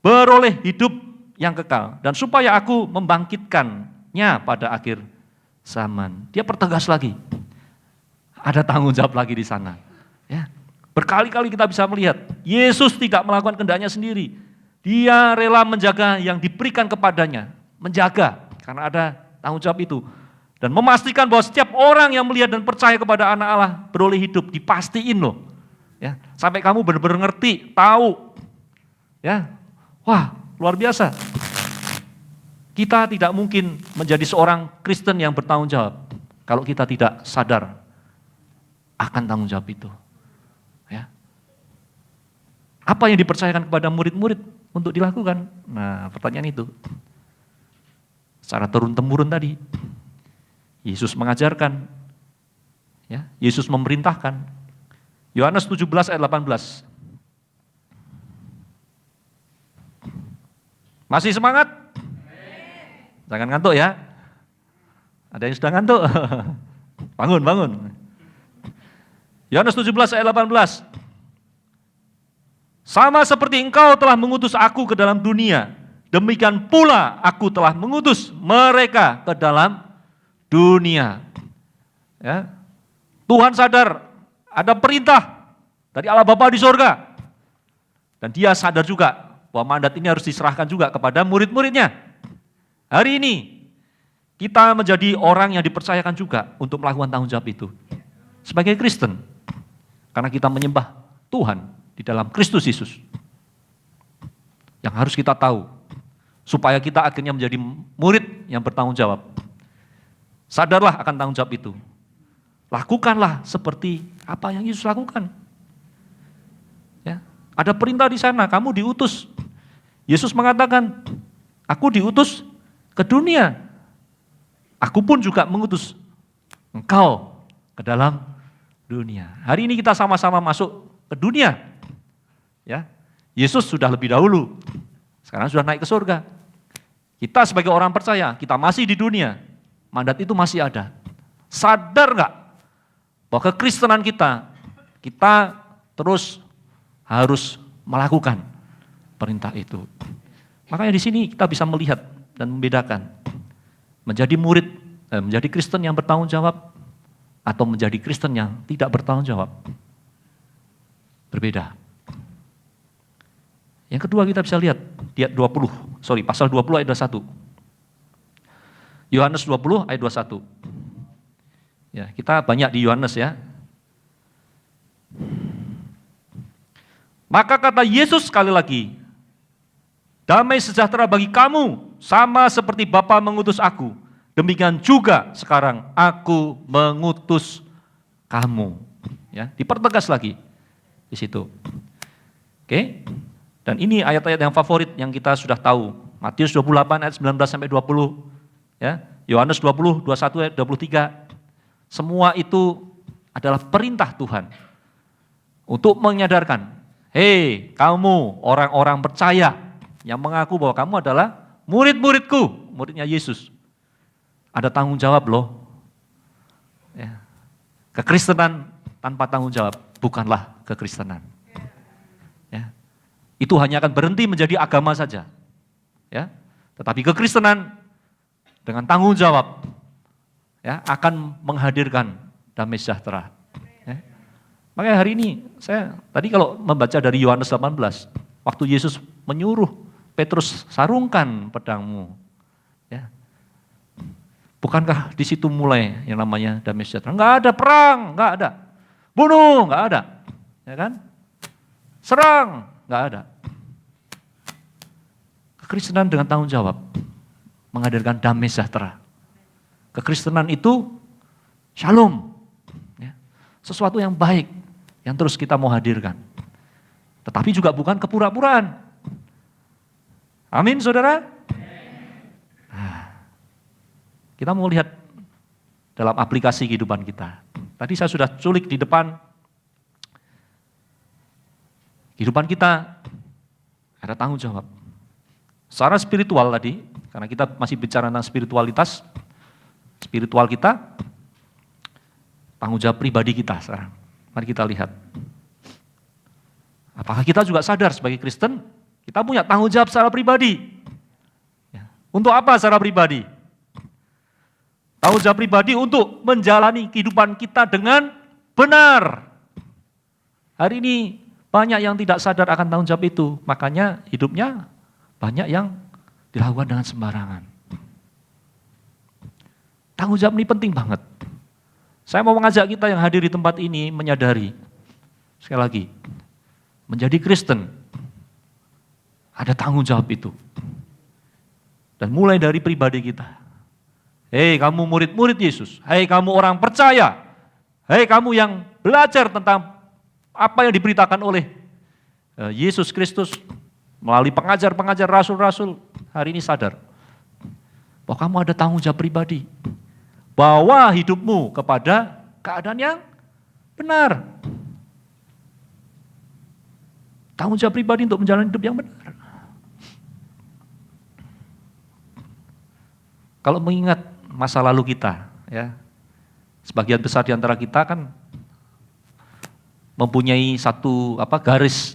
beroleh hidup yang kekal, dan supaya aku membangkitkannya pada akhir zaman. Dia pertegas lagi, ada tanggung jawab lagi di sana. Ya. Berkali-kali kita bisa melihat, Yesus tidak melakukan kehendaknya sendiri. Dia rela menjaga yang diberikan kepadanya. Menjaga, karena ada tanggung jawab itu. Dan memastikan bahwa setiap orang yang melihat dan percaya kepada anak Allah beroleh hidup, dipastiin loh. Ya, sampai kamu benar-benar ngerti, tahu. Ya, wah luar biasa. Kita tidak mungkin menjadi seorang Kristen yang bertanggung jawab kalau kita tidak sadar akan tanggung jawab itu. Ya. Apa yang dipercayakan kepada murid-murid untuk dilakukan? Nah, pertanyaan itu. Secara turun-temurun tadi, Yesus mengajarkan, ya, Yesus memerintahkan. Yohanes 17 ayat 18. Masih semangat? Jangan ngantuk ya. Ada yang sudah ngantuk? Bangun, bangun. Yohanes 17 ayat 18. Sama seperti engkau telah mengutus aku ke dalam dunia, demikian pula aku telah mengutus mereka ke dalam dunia. Ya. Tuhan sadar ada perintah dari Allah Bapa di sorga. Dan dia sadar juga bahwa mandat ini harus diserahkan juga kepada murid-muridnya. Hari ini kita menjadi orang yang dipercayakan juga untuk melakukan tanggung jawab itu. Sebagai Kristen, karena kita menyembah Tuhan di dalam Kristus Yesus. Yang harus kita tahu, supaya kita akhirnya menjadi murid yang bertanggung jawab. Sadarlah akan tanggung jawab itu. Lakukanlah seperti apa yang Yesus lakukan. Ya, ada perintah di sana, kamu diutus. Yesus mengatakan, aku diutus ke dunia. Aku pun juga mengutus engkau ke dalam dunia. Hari ini kita sama-sama masuk ke dunia. Ya, Yesus sudah lebih dahulu. Sekarang sudah naik ke surga. Kita sebagai orang percaya, kita masih di dunia. Mandat itu masih ada. Sadar enggak bahwa kekristenan kita terus harus melakukan perintah itu. Makanya di sini kita bisa melihat dan membedakan menjadi murid, menjadi Kristen yang bertanggung jawab atau menjadi Kristen yang tidak bertanggung jawab. Berbeda. Yang kedua kita bisa lihat di pasal 20 ayat 21. Yohanes 20 ayat 21. Ya, kita banyak di Yohanes ya. Maka kata Yesus sekali lagi, damai sejahtera bagi kamu, sama seperti Bapa mengutus aku, demikian juga sekarang aku mengutus kamu. Ya, dipertegas lagi di situ. Oke. Dan ini ayat-ayat yang favorit yang kita sudah tahu. Matius 28 ayat 19 sampai 20, ya. Yohanes 20 21 ayat 23. Semua itu adalah perintah Tuhan untuk menyadarkan, hei kamu orang-orang percaya yang mengaku bahwa kamu adalah murid-muridku, muridnya Yesus. Ada tanggung jawab loh. Ya. Kekristenan tanpa tanggung jawab bukanlah kekristenan. Ya. Itu hanya akan berhenti menjadi agama saja. Ya. Tetapi kekristenan dengan tanggung jawab ya, akan menghadirkan damai sejahtera. Ya. Makanya hari ini saya tadi kalau membaca dari Yohanes 18, waktu Yesus menyuruh Petrus, sarungkan pedangmu. Ya. Bukankah di situ mulai yang namanya damai sejahtera? Enggak ada perang, enggak ada. Bunuh, enggak ada. Ya kan? Serang, enggak ada. Kekristenan dengan tanggung jawab menghadirkan damai sejahtera. Kekristenan itu shalom. Ya. Sesuatu yang baik yang terus kita mau hadirkan. Tetapi juga bukan kepura-puraan. Amin, saudara? Nah, kita mau lihat dalam aplikasi kehidupan kita. Tadi saya sudah culik di depan. Kehidupan kita ada tanggung jawab. Secara spiritual tadi, karena kita masih bicara tentang spiritualitas, spiritual kita, tanggung jawab pribadi kita sekarang. Mari kita lihat. Apakah kita juga sadar sebagai Kristen, kita punya tanggung jawab secara pribadi. Ya. Untuk apa secara pribadi? Tanggung jawab pribadi untuk menjalani kehidupan kita dengan benar. Hari ini banyak yang tidak sadar akan tanggung jawab itu, makanya hidupnya banyak yang dilakukan dengan sembarangan. Tanggung jawab ini penting banget. Saya mau mengajak kita yang hadir di tempat ini menyadari, sekali lagi, menjadi Kristen, ada tanggung jawab itu. Dan mulai dari pribadi kita. Hei kamu murid-murid Yesus, hei kamu orang percaya, hei kamu yang belajar tentang apa yang diberitakan oleh Yesus Kristus, melalui pengajar-pengajar rasul-rasul, hari ini sadar bahwa kamu ada tanggung jawab pribadi. Bawa hidupmu kepada keadaan yang benar. Tanggung jawab pribadi untuk menjalani hidup yang benar. Kalau mengingat masa lalu kita, ya, sebagian besar di antara kita kan mempunyai satu garis,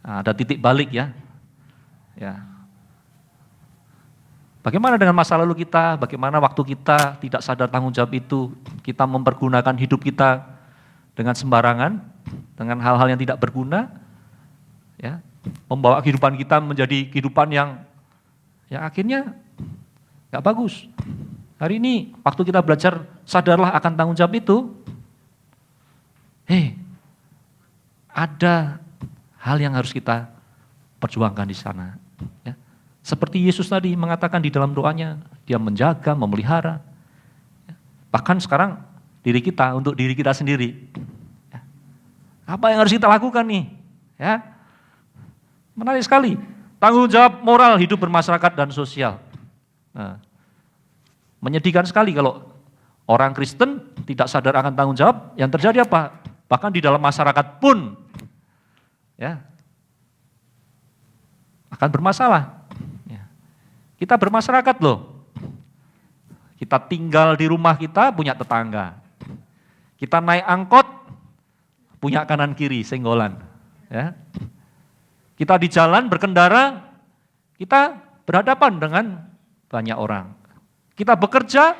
ada titik balik ya. Ya. Bagaimana dengan masa lalu kita? Bagaimana waktu kita tidak sadar tanggung jawab itu? Kita mempergunakan hidup kita dengan sembarangan, dengan hal-hal yang tidak berguna, ya, membawa kehidupan kita menjadi kehidupan yang akhirnya nggak bagus. Hari ini waktu kita belajar sadarlah akan tanggung jawab itu, ada hal yang harus kita perjuangkan di sana. Ya. Seperti Yesus tadi mengatakan di dalam doanya, dia menjaga, memelihara. Ya. Bahkan sekarang untuk diri kita sendiri. Ya. Apa yang harus kita lakukan nih? Ya. Menarik sekali. Tanggung jawab moral hidup bermasyarakat dan sosial. Nah, menyedihkan sekali kalau orang Kristen tidak sadar akan tanggung jawab, yang terjadi apa? Bahkan di dalam masyarakat pun ya, akan bermasalah. Ya. Kita bermasyarakat loh. Kita tinggal di rumah kita, punya tetangga. Kita naik angkot, punya kanan kiri, senggolan. Ya. Kita di jalan berkendara, kita berhadapan dengan banyak orang. Kita bekerja,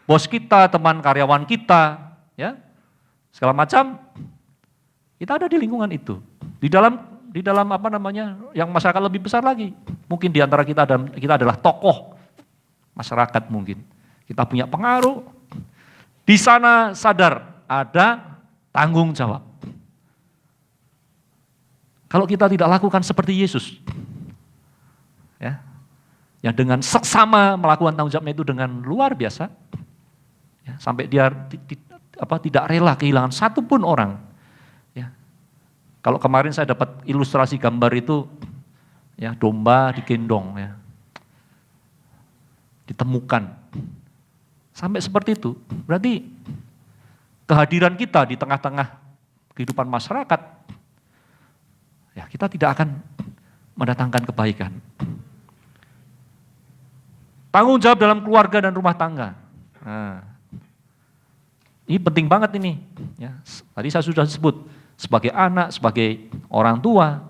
bos kita, teman karyawan kita, ya, segala macam, kita ada di lingkungan itu. Di dalam yang masyarakat lebih besar lagi. Mungkin di antara kita adalah tokoh masyarakat mungkin. Kita punya pengaruh. Di sana sadar ada tanggung jawab. Kalau kita tidak lakukan seperti Yesus, ya, yang dengan seksama melakukan tanggung jawabnya itu dengan luar biasa, ya, sampai dia tidak rela kehilangan satu pun orang. Ya. Kalau kemarin saya dapat ilustrasi gambar itu, ya, domba digendong, ya, ditemukan, sampai seperti itu. Berarti kehadiran kita di tengah-tengah kehidupan masyarakat, ya, kita tidak akan mendatangkan kebaikan. Tanggung jawab dalam keluarga dan rumah tangga. Nah, ini penting banget ini. Ya, tadi saya sudah sebut, sebagai anak, sebagai orang tua,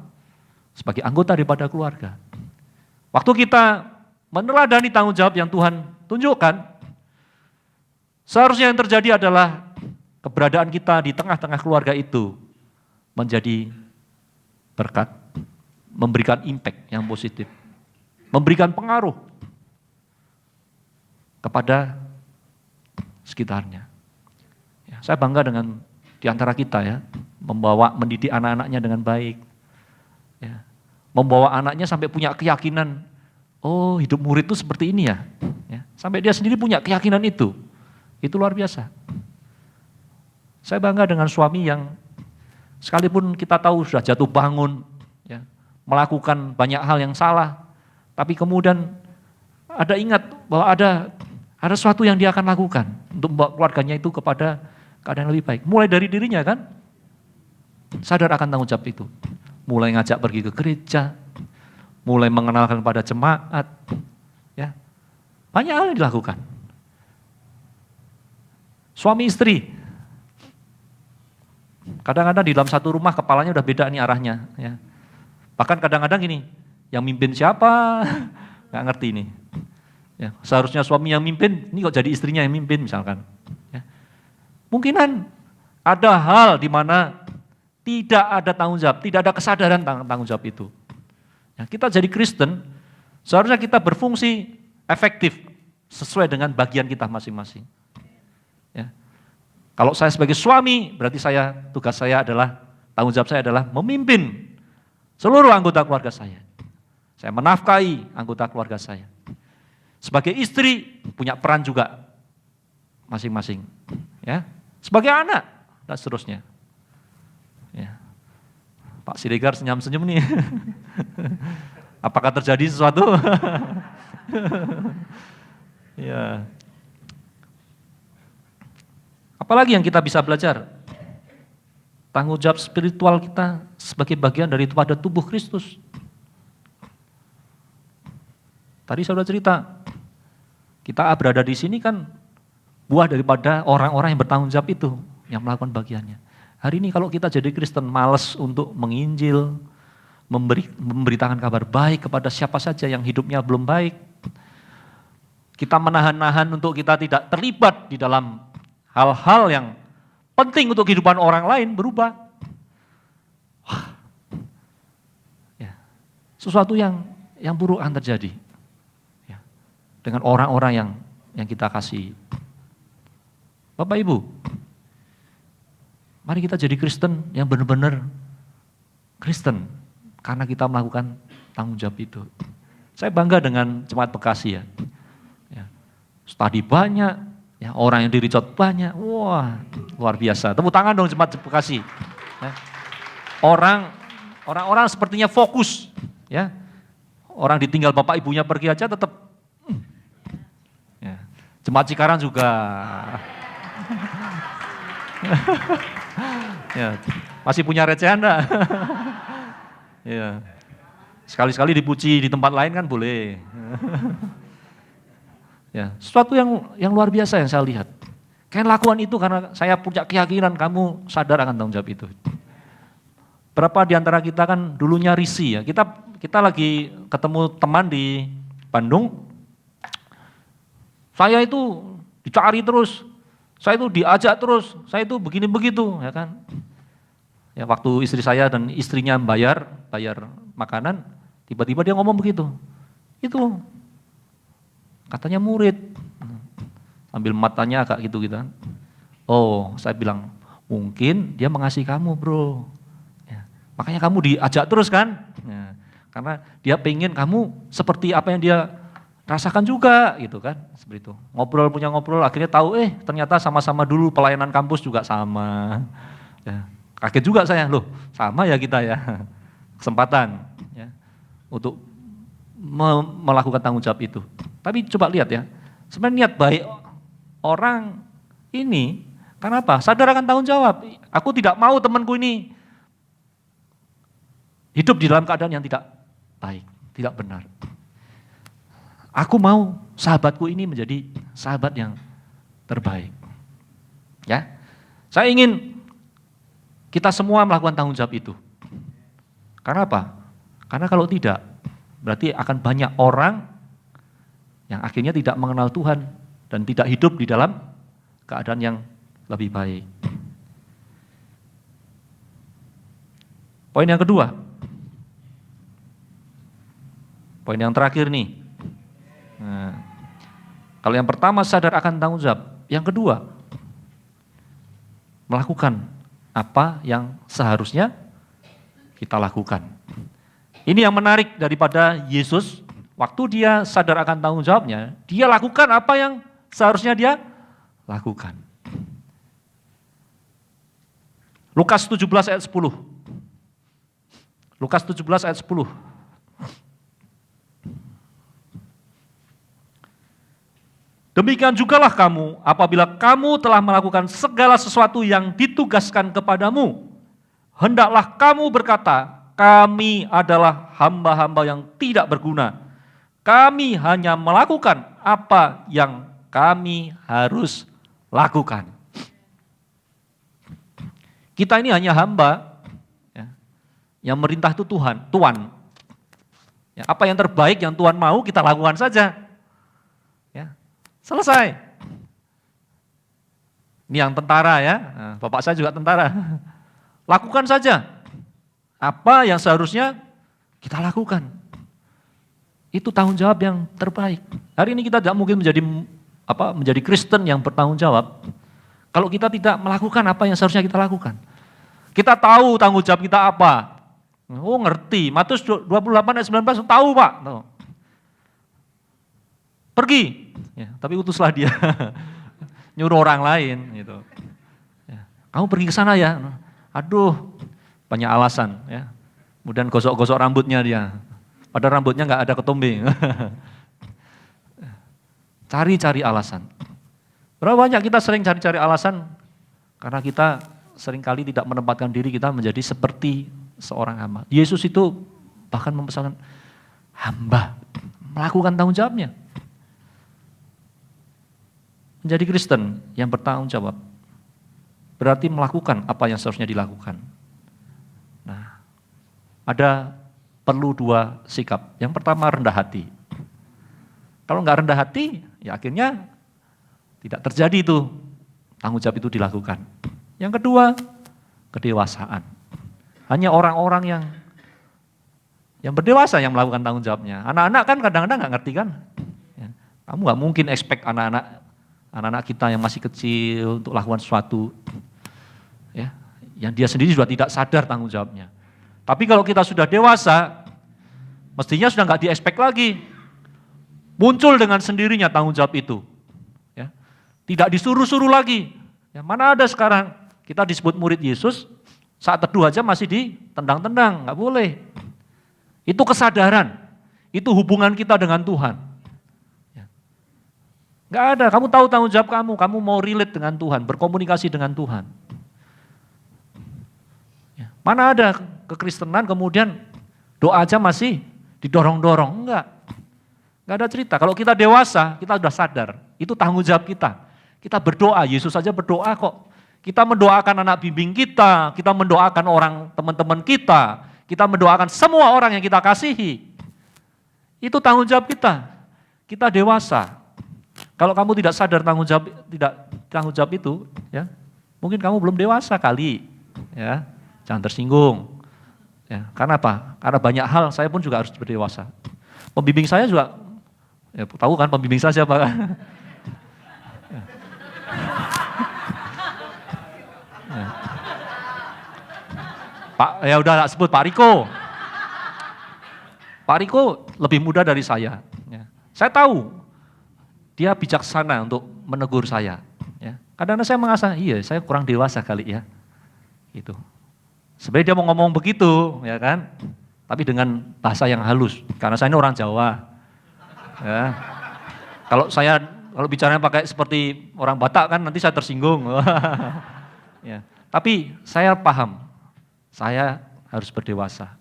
sebagai anggota daripada keluarga. Waktu kita meneladani tanggung jawab yang Tuhan tunjukkan, seharusnya yang terjadi adalah keberadaan kita di tengah-tengah keluarga itu menjadi berkat, memberikan impact yang positif, memberikan pengaruh kepada sekitarnya. Ya, saya bangga dengan di antara kita ya, mendidik anak-anaknya dengan baik. Ya, membawa anaknya sampai punya keyakinan, oh hidup murid itu seperti ini ya. Ya, sampai dia sendiri punya keyakinan itu luar biasa. Saya bangga dengan suami yang sekalipun kita tahu sudah jatuh bangun, ya, melakukan banyak hal yang salah, tapi kemudian ada ingat bahwa ada sesuatu yang dia akan lakukan untuk membawa keluarganya itu kepada keadaan yang lebih baik. Mulai dari dirinya kan, sadar akan tanggung jawab itu. Mulai ngajak pergi ke gereja, mulai mengenalkan pada jemaat, ya, banyak hal yang dilakukan. Suami istri, kadang-kadang di dalam satu rumah kepalanya udah beda nih arahnya. Ya. Bahkan kadang-kadang gini, yang mimpin siapa, nggak ngerti ini. Ya, seharusnya suami yang mimpin, ini kok jadi istrinya yang mimpin misalkan. Ya. Mungkinan ada hal di mana tidak ada tanggung jawab, tidak ada kesadaran tanggung jawab itu. Ya, kita jadi Kristen, seharusnya kita berfungsi efektif sesuai dengan bagian kita masing-masing. Ya. Kalau saya sebagai suami, berarti tugas saya adalah, tanggung jawab saya adalah memimpin seluruh anggota keluarga saya. Saya menafkahi anggota keluarga saya. Sebagai istri, punya peran juga masing-masing. Ya. Sebagai anak, dan seterusnya. Ya. Pak Siregar senyum-senyum nih. Apakah terjadi sesuatu? Ya. Apalagi yang kita bisa belajar? Tanggung jawab spiritual kita sebagai bagian dari pada tubuh Kristus. Tadi saya sudah cerita, kita berada di sini kan buah daripada orang-orang yang bertanggung jawab itu, yang melakukan bagiannya. Hari ini kalau kita jadi Kristen malas untuk menginjil, memberitakan kabar baik kepada siapa saja yang hidupnya belum baik. Kita menahan-nahan untuk kita tidak terlibat di dalam hal-hal yang penting untuk kehidupan orang lain berubah. Wah. Ya. Sesuatu yang buruk akan terjadi. Ya. Dengan orang-orang yang kita kasih. Bapak Ibu, mari kita jadi Kristen yang benar-benar Kristen karena kita melakukan tanggung jawab itu. Saya bangga dengan Jemaat Bekasi ya. Ya. Studi banyak, ya, orang yang di-reach banyak. Wah, luar biasa. Tepuk tangan dong Jemaat Bekasi. Ya. Orang-orang sepertinya fokus, ya. Orang ditinggal bapak ibunya pergi aja tetap. Ya. Jemaat Cikarang juga. Ya, masih punya recehan enggak? Ya. Sekali-sekali dipuji di tempat lain kan boleh. Ya, sesuatu yang luar biasa yang saya lihat. Kalian lakukan itu karena saya punya keyakinan kamu sadar akan tanggung jawab itu. Berapa di antara kita kan dulunya risih ya. Kita lagi ketemu teman di Bandung. Saya itu dicari terus. Saya itu diajak terus, saya itu begini begitu, ya kan? Ya waktu istri saya dan istrinya bayar makanan, tiba-tiba dia ngomong begitu. Itu katanya murid. Ambil matanya agak gitu kan. Oh, saya bilang, mungkin dia mengasihi kamu, Bro. Ya, makanya kamu diajak terus kan? Ya, karena dia pengen kamu seperti apa yang dia rasakan juga gitu kan, seperti itu. Ngobrol akhirnya tahu ternyata sama-sama dulu pelayanan kampus juga sama. Ya, kaget juga saya, loh sama ya kita ya. Kesempatan ya untuk melakukan tanggung jawab itu. Tapi coba lihat ya, sebenarnya niat baik orang ini karena apa? Sadar akan tanggung jawab. Aku tidak mau temanku ini hidup di dalam keadaan yang tidak baik, tidak benar. Aku mau sahabatku ini menjadi sahabat yang terbaik. Ya, saya ingin kita semua melakukan tanggung jawab itu. Karena apa? Karena kalau tidak, berarti akan banyak orang yang akhirnya tidak mengenal Tuhan dan tidak hidup di dalam keadaan yang lebih baik. Poin yang kedua. Poin yang terakhir nih. Nah, kalau yang pertama sadar akan tanggung jawab, yang kedua melakukan apa yang seharusnya kita lakukan. Ini yang menarik daripada Yesus, waktu dia sadar akan tanggung jawabnya, dia lakukan apa yang seharusnya dia lakukan. Lukas 17 ayat 10. Lukas 17 ayat 10. Demikian jugalah kamu apabila kamu telah melakukan segala sesuatu yang ditugaskan kepadamu. Hendaklah kamu berkata, kami adalah hamba-hamba yang tidak berguna. Kami hanya melakukan apa yang kami harus lakukan. Kita ini hanya hamba, ya, yang merintah itu Tuhan. Ya, apa yang terbaik yang Tuhan mau kita lakukan saja. Ya, selesai. Ini yang tentara ya, nah, bapak saya juga tentara. Lakukan saja apa yang seharusnya kita lakukan. Itu tanggung jawab yang terbaik. Hari ini kita tidak mungkin menjadi Kristen yang bertanggung jawab kalau kita tidak melakukan apa yang seharusnya kita lakukan. Kita tahu tanggung jawab kita apa. Oh ngerti, Matius 28 ayat 19 tahu Pak. Pergi, ya, tapi utuslah dia. Nyuruh orang lain. Gitu. Ya, kamu pergi ke sana ya. Aduh, banyak alasan. Ya. Kemudian gosok-gosok rambutnya dia. Padahal rambutnya nggak ada ketombe. Cari-cari alasan. Berapa banyak kita sering cari-cari alasan karena kita seringkali tidak menempatkan diri kita menjadi seperti seorang hamba. Yesus itu bahkan memesankan hamba melakukan tanggung jawabnya. Menjadi Kristen yang bertanggung jawab berarti melakukan apa yang seharusnya dilakukan. Nah, ada perlu dua sikap. Yang pertama rendah hati. Kalau enggak rendah hati, ya akhirnya tidak terjadi itu tanggung jawab itu dilakukan. Yang kedua, kedewasaan. Hanya orang-orang yang berdewasa yang melakukan tanggung jawabnya. Anak-anak kan kadang-kadang nggak ngerti kan. Ya, kamu nggak mungkin expect anak-anak kita yang masih kecil untuk lakukan sesuatu, ya, yang dia sendiri sudah tidak sadar tanggung jawabnya. Tapi kalau kita sudah dewasa, mestinya sudah nggak di-expect lagi. Muncul dengan sendirinya tanggung jawab itu. Ya. Tidak disuruh-suruh lagi. Ya, mana ada sekarang kita disebut murid Yesus, saat teduh aja masih ditendang-tendang, nggak boleh. Itu kesadaran, itu hubungan kita dengan Tuhan. Ya. Nggak ada, kamu tahu tanggung jawab kamu mau relate dengan Tuhan, berkomunikasi dengan Tuhan. Ya. Mana ada kekristenan kemudian doa aja masih didorong-dorong, enggak. Enggak ada cerita. Kalau kita dewasa, kita sudah sadar, itu tanggung jawab kita. Kita berdoa, Yesus saja berdoa kok. Kita mendoakan anak bimbing kita mendoakan orang teman-teman kita mendoakan semua orang yang kita kasihi. Itu tanggung jawab kita. Kita dewasa. Kalau kamu tidak sadar tanggung jawab itu, ya, mungkin kamu belum dewasa kali, ya. Jangan tersinggung. Ya, karena apa? Karena banyak hal saya pun juga harus berdewasa. Pembimbing saya juga, ya, tahu kan pembimbing saya siapa kan? Ya. Ya. Pak, ya udah sebut Pak Riko. Pak Riko lebih muda dari saya. Ya. Saya tahu dia bijaksana untuk menegur saya. Ya. Kadang-kadang saya merasa, iya saya kurang dewasa kali ya. Gitu. Sebenarnya dia mau ngomong begitu, ya kan? Tapi dengan bahasa yang halus. Karena saya ini orang Jawa. Ya. Kalau bicaranya pakai seperti orang Batak kan nanti saya tersinggung. Ya. Tapi saya paham, saya harus berdewasa.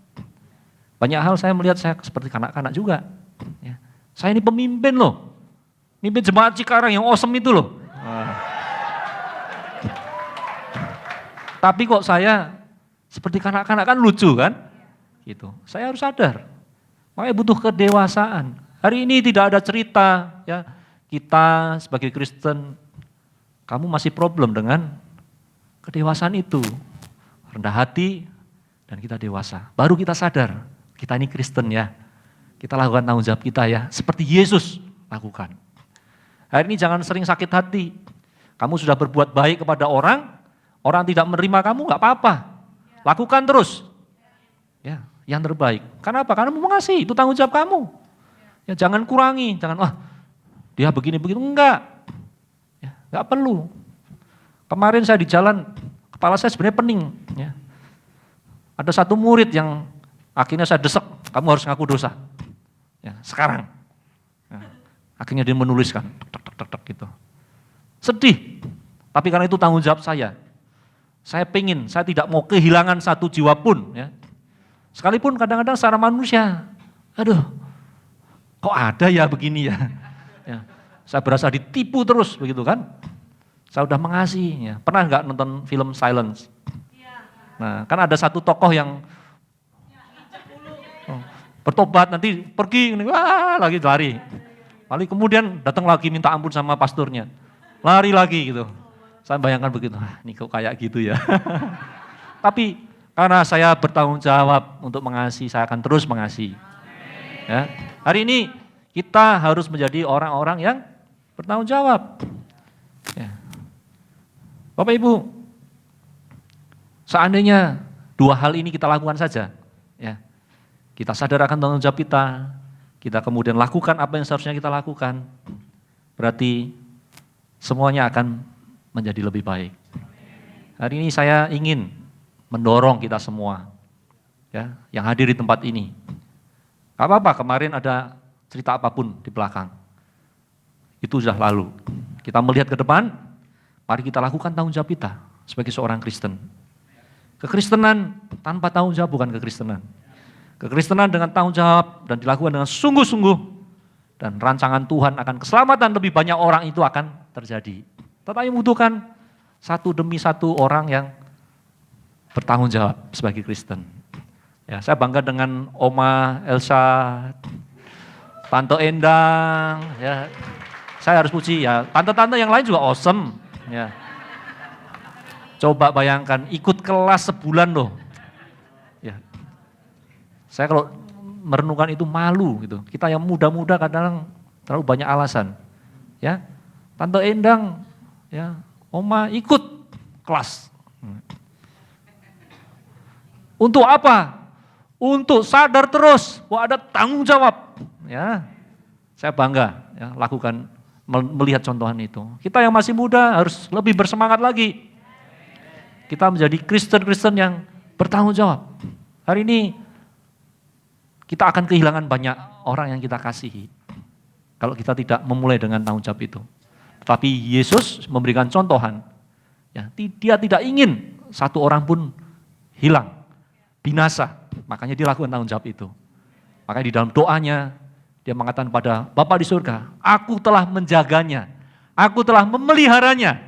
Banyak hal saya melihat saya seperti kanak-kanak juga. Ya. Saya ini pemimpin loh, mimpin jemaat Cikarang yang awesome itu loh. Tapi kok saya Seperti kanak-kanak kan lucu kan? Gitu. Saya harus sadar. Makanya butuh kedewasaan. Hari ini tidak ada cerita ya kita sebagai Kristen, kamu masih problem dengan kedewasaan itu. Rendah hati dan kita dewasa. Baru kita sadar, kita ini Kristen ya. Kita lakukan tanggung jawab kita ya, seperti Yesus lakukan. Hari ini jangan sering sakit hati. Kamu sudah berbuat baik kepada orang, orang tidak menerima kamu nggak apa-apa. Lakukan terus. Ya, yang terbaik. Kenapa? Karena mau mengasihi, itu tanggung jawab kamu. Ya, jangan kurangi, jangan wah dia begini-begitu, enggak. Ya, enggak perlu. Kemarin saya di jalan, kepala saya sebenarnya pening. Ya. Ada satu murid yang akhirnya saya desek, kamu harus ngaku dosa. Ya, sekarang. Ya. Akhirnya dia menuliskan, tek, gitu. Sedih, tapi karena itu tanggung jawab saya. Saya tidak mau kehilangan satu jiwa pun. Ya. Sekalipun kadang-kadang secara manusia, aduh, kok ada ya begini ya. Ya. Saya berasa ditipu terus begitu kan. Saya udah mengasihi. Ya. Pernah nggak nonton film Silence? Nah, kan ada satu tokoh yang bertobat nanti pergi, wah, lagi lari. Lalu kemudian datang lagi minta ampun sama pasturnya. Lari lagi gitu. Saya bayangkan begitu, ini kok kayak gitu ya. Tapi karena saya bertanggung jawab untuk mengasihi, saya akan terus mengasihi. Ya. Hari ini kita harus menjadi orang-orang yang bertanggung jawab. Ya. Bapak Ibu, seandainya dua hal ini kita lakukan saja, ya, kita sadar akan tanggung jawab kita kemudian lakukan apa yang seharusnya kita lakukan, berarti semuanya akan menjadi lebih baik. Hari ini saya ingin mendorong kita semua, ya, yang hadir di tempat ini. Gak apa-apa, kemarin ada cerita apapun di belakang. Itu sudah lalu. Kita melihat ke depan, mari kita lakukan tanggung jawab kita sebagai seorang Kristen. Kekristenan tanpa tanggung jawab bukan kekristenan. Kekristenan dengan tanggung jawab dan dilakukan dengan sungguh-sungguh, dan rancangan Tuhan akan keselamatan lebih banyak orang itu akan terjadi. Tetapi membutuhkan satu demi satu orang yang bertanggung jawab sebagai Kristen. Ya, saya bangga dengan Oma Elsa, Tante Endang, ya. Saya harus puji ya, tante-tante yang lain juga awesome. Ya. Coba bayangkan, ikut kelas sebulan loh. Ya. Saya kalau merenungkan itu malu gitu. Kita yang muda-muda kadang terlalu banyak alasan. Ya, Tante Endang, ya, Oma ikut kelas. Untuk apa? Untuk sadar terus bahwa ada tanggung jawab. Ya, saya bangga ya, lakukan melihat contohan itu. Kita yang masih muda harus lebih bersemangat lagi. Kita menjadi Kristen-Kristen yang bertanggung jawab. Hari ini kita akan kehilangan banyak orang yang kita kasihi kalau kita tidak memulai dengan tanggung jawab itu. Tapi Yesus memberikan contohan. Ya, dia tidak ingin satu orang pun hilang, binasa. Makanya dia lakukan tanggung jawab itu. Makanya di dalam doanya, dia mengatakan pada Bapa di surga, aku telah menjaganya, aku telah memeliharanya.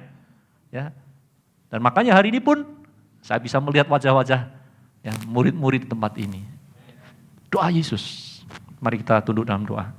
Ya. Dan makanya hari ini pun saya bisa melihat wajah-wajah ya, murid-murid di tempat ini. Doa Yesus. Mari kita tunduk dalam doa.